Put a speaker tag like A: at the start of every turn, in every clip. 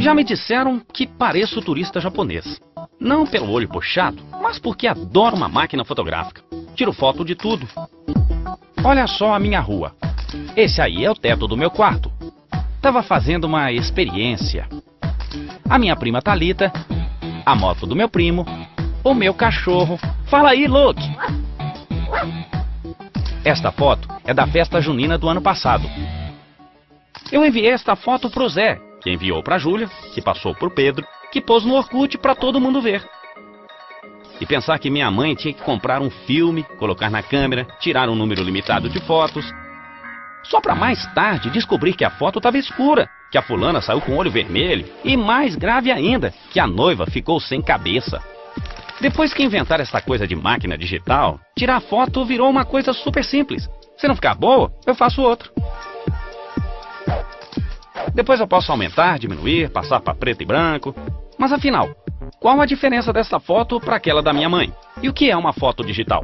A: Já me disseram que pareço turista japonês. Não pelo olho puxado, mas porque adoro uma máquina fotográfica. Tiro foto de tudo. Olha só a minha rua. Esse aí é o teto do meu quarto. Tava fazendo uma experiência. A minha prima Thalita, a moto do meu primo, o meu cachorro. Fala aí, Luke! Esta foto é da festa junina do ano passado. Eu enviei esta foto pro Zé, que enviou pra Júlia, que passou pro Pedro, que pôs no Orkut pra todo mundo ver. E pensar que minha mãe tinha que comprar um filme, colocar na câmera, tirar um número limitado de fotos. Só pra mais tarde descobrir que a foto estava escura, que a fulana saiu com o olho vermelho e, mais grave ainda, que a noiva ficou sem cabeça. Depois que inventaram essa coisa de máquina digital, tirar foto virou uma coisa super simples. Se não ficar boa, eu faço outra. Depois eu posso aumentar, diminuir, passar para preto e branco. Mas afinal, qual a diferença dessa foto para aquela da minha mãe? E o que é uma foto digital?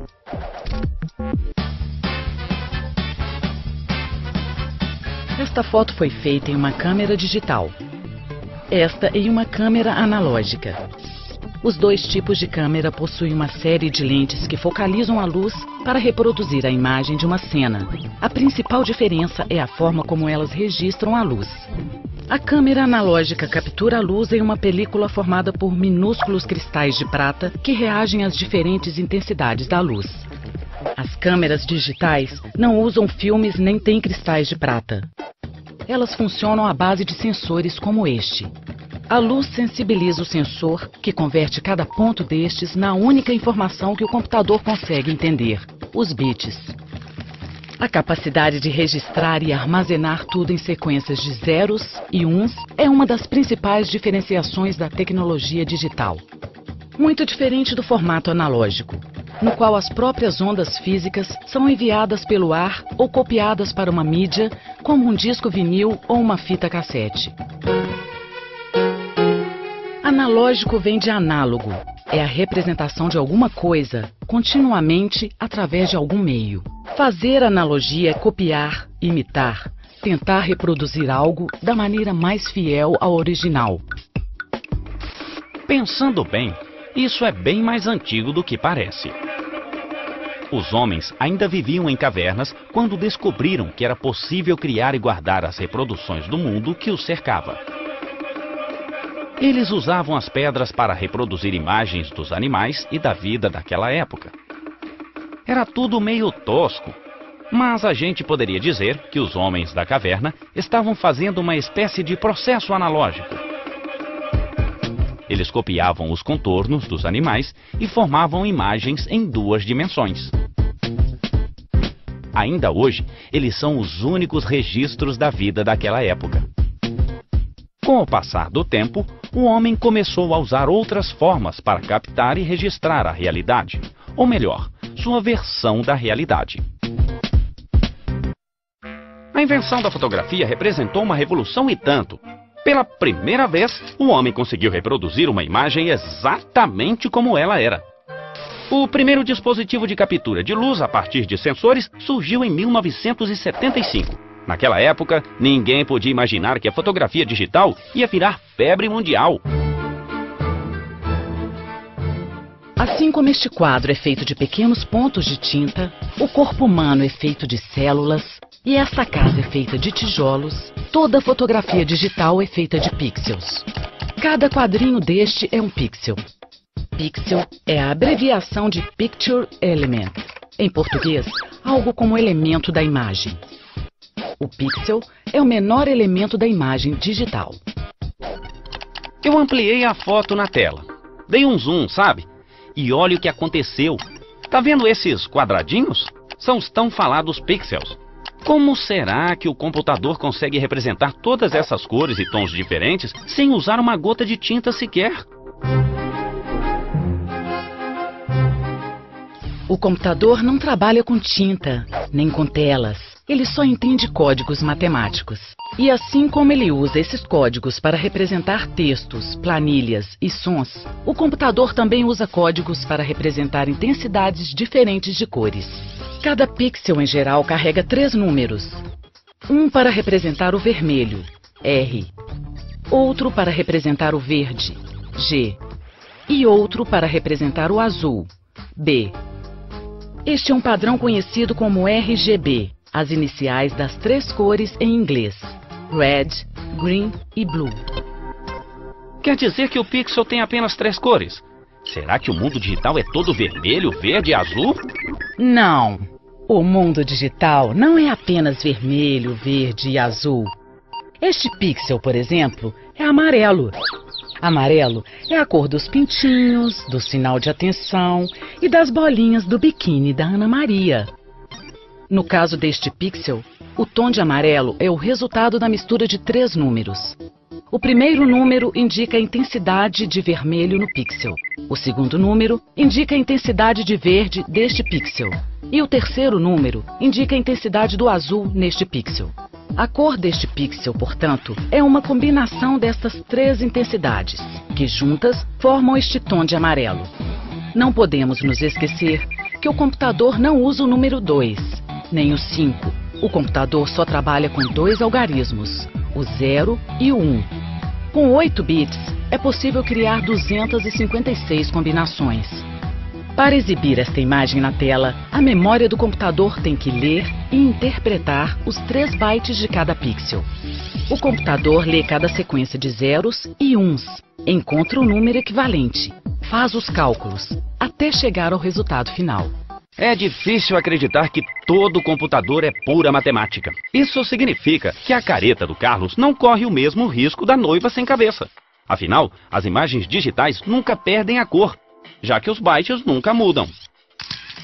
B: Esta foto foi feita em uma câmera digital. Esta em uma câmera analógica. Os dois tipos de câmera possuem uma série de lentes que focalizam a luz para reproduzir a imagem de uma cena. A principal diferença é a forma como elas registram a luz. A câmera analógica captura a luz em uma película formada por minúsculos cristais de prata que reagem às diferentes intensidades da luz. As câmeras digitais não usam filmes nem têm cristais de prata. Elas funcionam à base de sensores como este. A luz sensibiliza o sensor, que converte cada ponto destes na única informação que o computador consegue entender, os bits. A capacidade de registrar e armazenar tudo em sequências de zeros e uns é uma das principais diferenciações da tecnologia digital. Muito diferente do formato analógico, no qual as próprias ondas físicas são enviadas pelo ar ou copiadas para uma mídia, como um disco vinil ou uma fita cassete. Analógico vem de análogo. É a representação de alguma coisa continuamente através de algum meio. Fazer analogia é copiar, imitar, tentar reproduzir algo da maneira mais fiel ao original.
A: Pensando bem, isso é bem mais antigo do que parece. Os homens ainda viviam em cavernas quando descobriram que era possível criar e guardar as reproduções do mundo que os cercava. Eles usavam as pedras para reproduzir imagens dos animais e da vida daquela época. Era tudo meio tosco, mas a gente poderia dizer que os homens da caverna estavam fazendo uma espécie de processo analógico. Eles copiavam os contornos dos animais e formavam imagens em 2 dimensões. Ainda hoje, eles são os únicos registros da vida daquela época. Com o passar do tempo, o homem começou a usar outras formas para captar e registrar a realidade, ou melhor, sua versão da realidade. A invenção da fotografia representou uma revolução e tanto. Pela primeira vez, o homem conseguiu reproduzir uma imagem exatamente como ela era. O primeiro dispositivo de captura de luz a partir de sensores surgiu em 1975. Naquela época, ninguém podia imaginar que a fotografia digital ia virar febre mundial.
B: Assim como este quadro é feito de pequenos pontos de tinta, o corpo humano é feito de células e esta casa é feita de tijolos, toda fotografia digital é feita de pixels. Cada quadrinho deste é um pixel. Pixel é a abreviação de Picture Element. Em português, algo como elemento da imagem. O pixel é o menor elemento da imagem digital.
A: Eu ampliei a foto na tela. Dei um zoom, sabe? E olha o que aconteceu. Tá vendo esses quadradinhos? São os tão falados pixels. Como será que o computador consegue representar todas essas cores e tons diferentes sem usar uma gota de tinta sequer?
B: O computador não trabalha com tinta, nem com telas. Ele só entende códigos matemáticos. E assim como ele usa esses códigos para representar textos, planilhas e sons, o computador também usa códigos para representar intensidades diferentes de cores. Cada pixel, em geral, carrega 3 números. Um para representar o vermelho, R. outro para representar o verde, G, e outro para representar o azul, B. Este é um padrão conhecido como RGB, as iniciais das 3 cores em inglês, Red, Green e Blue.
A: Quer dizer que o pixel tem apenas 3 cores? Será que o mundo digital é todo vermelho, verde e azul?
B: Não, o mundo digital não é apenas vermelho, verde e azul. Este pixel, por exemplo, é amarelo. Amarelo é a cor dos pintinhos, do sinal de atenção e das bolinhas do biquíni da Ana Maria. No caso deste pixel, o tom de amarelo é o resultado da mistura de 3 números. O primeiro número indica a intensidade de vermelho no pixel. O segundo número indica a intensidade de verde deste pixel. E o terceiro número indica a intensidade do azul neste pixel. A cor deste pixel, portanto, é uma combinação destas 3 intensidades, que juntas formam este tom de amarelo. Não podemos nos esquecer que o computador não usa o número 2, nem o 5. O computador só trabalha com 2 algarismos, o 0 e o 1. Com 8 bits, é possível criar 256 combinações. Para exibir esta imagem na tela, a memória do computador tem que ler e interpretar os 3 bytes de cada pixel. O computador lê cada sequência de zeros e uns, encontra o número equivalente, faz os cálculos, até chegar ao resultado final.
A: É difícil acreditar que todo computador é pura matemática. Isso significa que a careta do Carlos não corre o mesmo risco da noiva sem cabeça. Afinal, as imagens digitais nunca perdem a cor, já que os bytes nunca mudam.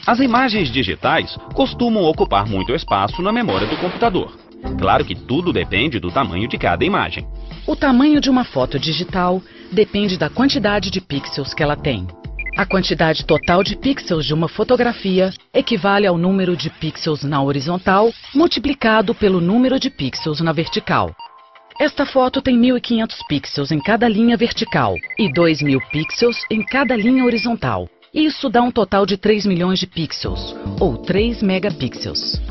A: As imagens digitais costumam ocupar muito espaço na memória do computador. Claro que tudo depende do tamanho de cada imagem.
B: O tamanho de uma foto digital depende da quantidade de pixels que ela tem. A quantidade total de pixels de uma fotografia equivale ao número de pixels na horizontal multiplicado pelo número de pixels na vertical. Esta foto tem 1.500 pixels em cada linha vertical e 2.000 pixels em cada linha horizontal. Isso dá um total de 3 milhões de pixels, ou 3 megapixels.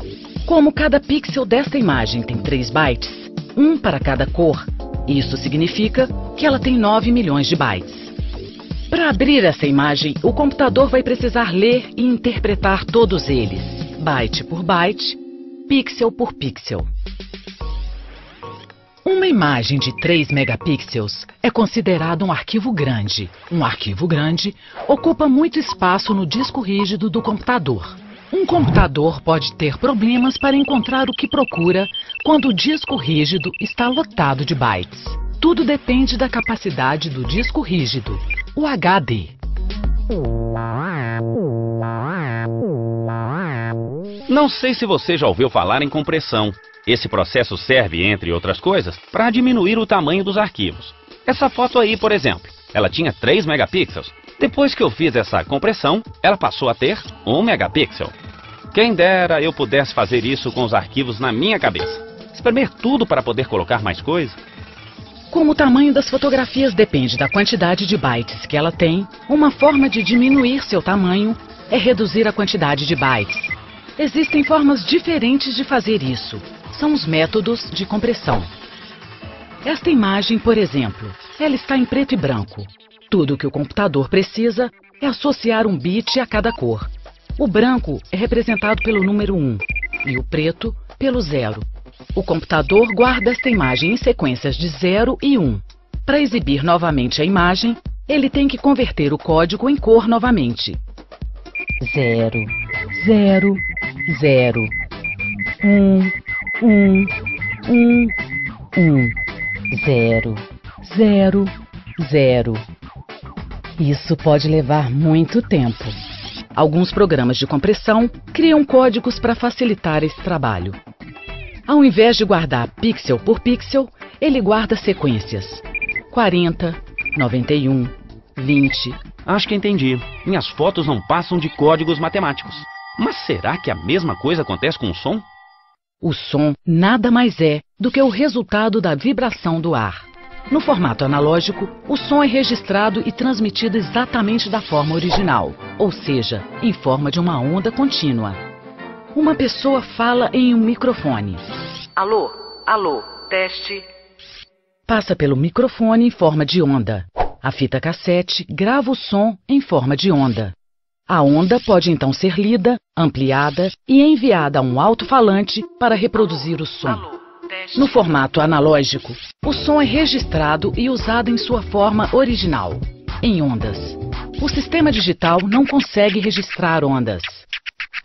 B: Como cada pixel desta imagem tem 3 bytes, um para cada cor, isso significa que ela tem 9 milhões de bytes. Para abrir essa imagem, o computador vai precisar ler e interpretar todos eles, byte por byte, pixel por pixel. Uma imagem de 3 megapixels é considerada um arquivo grande. Um arquivo grande ocupa muito espaço no disco rígido do computador. Um computador pode ter problemas para encontrar o que procura quando o disco rígido está lotado de bytes. Tudo depende da capacidade do disco rígido, o HD.
A: Não sei se você já ouviu falar em compressão. Esse processo serve, entre outras coisas, para diminuir o tamanho dos arquivos. Essa foto aí, por exemplo, ela tinha 3 megapixels. Depois que eu fiz essa compressão, ela passou a ter 1 megapixel. Quem dera eu pudesse fazer isso com os arquivos na minha cabeça. Espremer tudo para poder colocar mais coisa.
B: Como o tamanho das fotografias depende da quantidade de bytes que ela tem, uma forma de diminuir seu tamanho é reduzir a quantidade de bytes. Existem formas diferentes de fazer isso. São os métodos de compressão. Esta imagem, por exemplo, ela está em preto e branco. Tudo o que o computador precisa é associar um bit a cada cor. O branco é representado pelo número 1 e o preto pelo 0. O computador guarda esta imagem em sequências de 0 e 1. Para exibir novamente a imagem, ele tem que converter o código em cor novamente. 0, 0, 0, 1, 1, 1, 1, 0, 0, 0. Isso pode levar muito tempo. Alguns programas de compressão criam códigos para facilitar esse trabalho. Ao invés de guardar pixel por pixel, ele guarda sequências. 40, 91, 20.
A: Acho que entendi. Minhas fotos não passam de códigos matemáticos. Mas será que a mesma coisa acontece com o som?
B: O som nada mais é do que o resultado da vibração do ar. No formato analógico, o som é registrado e transmitido exatamente da forma original, ou seja, em forma de uma onda contínua. Uma pessoa fala em um microfone.
C: Alô, alô, teste.
B: passa pelo microfone em forma de onda. A fita cassete grava o som em forma de onda. A onda pode então ser lida, ampliada e enviada a um alto-falante para reproduzir o som. No formato analógico, o som é registrado e usado em sua forma original, em ondas. O sistema digital não consegue registrar ondas.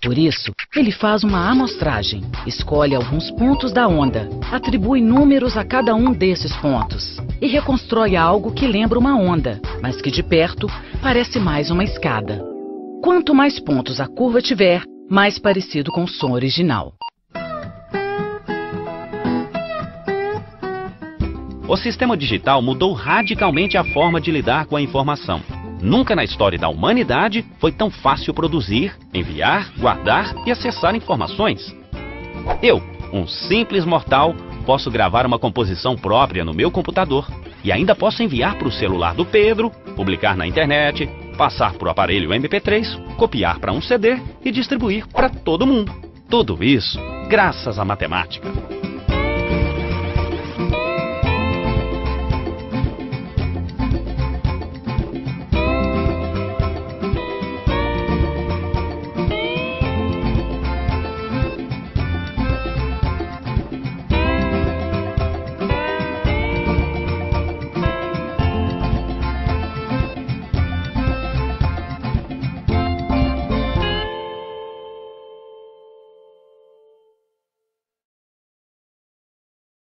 B: Por isso, ele faz uma amostragem, escolhe alguns pontos da onda, atribui números a cada um desses pontos e reconstrói algo que lembra uma onda, mas que de perto parece mais uma escada. Quanto mais pontos a curva tiver, mais parecido com o som original.
A: O sistema digital mudou radicalmente a forma de lidar com a informação. Nunca na história da humanidade foi tão fácil produzir, enviar, guardar e acessar informações. Eu, um simples mortal, posso gravar uma composição própria no meu computador e ainda posso enviar para o celular do Pedro, publicar na internet, passar para o aparelho MP3, copiar para um CD e distribuir para todo mundo. Tudo isso graças à matemática.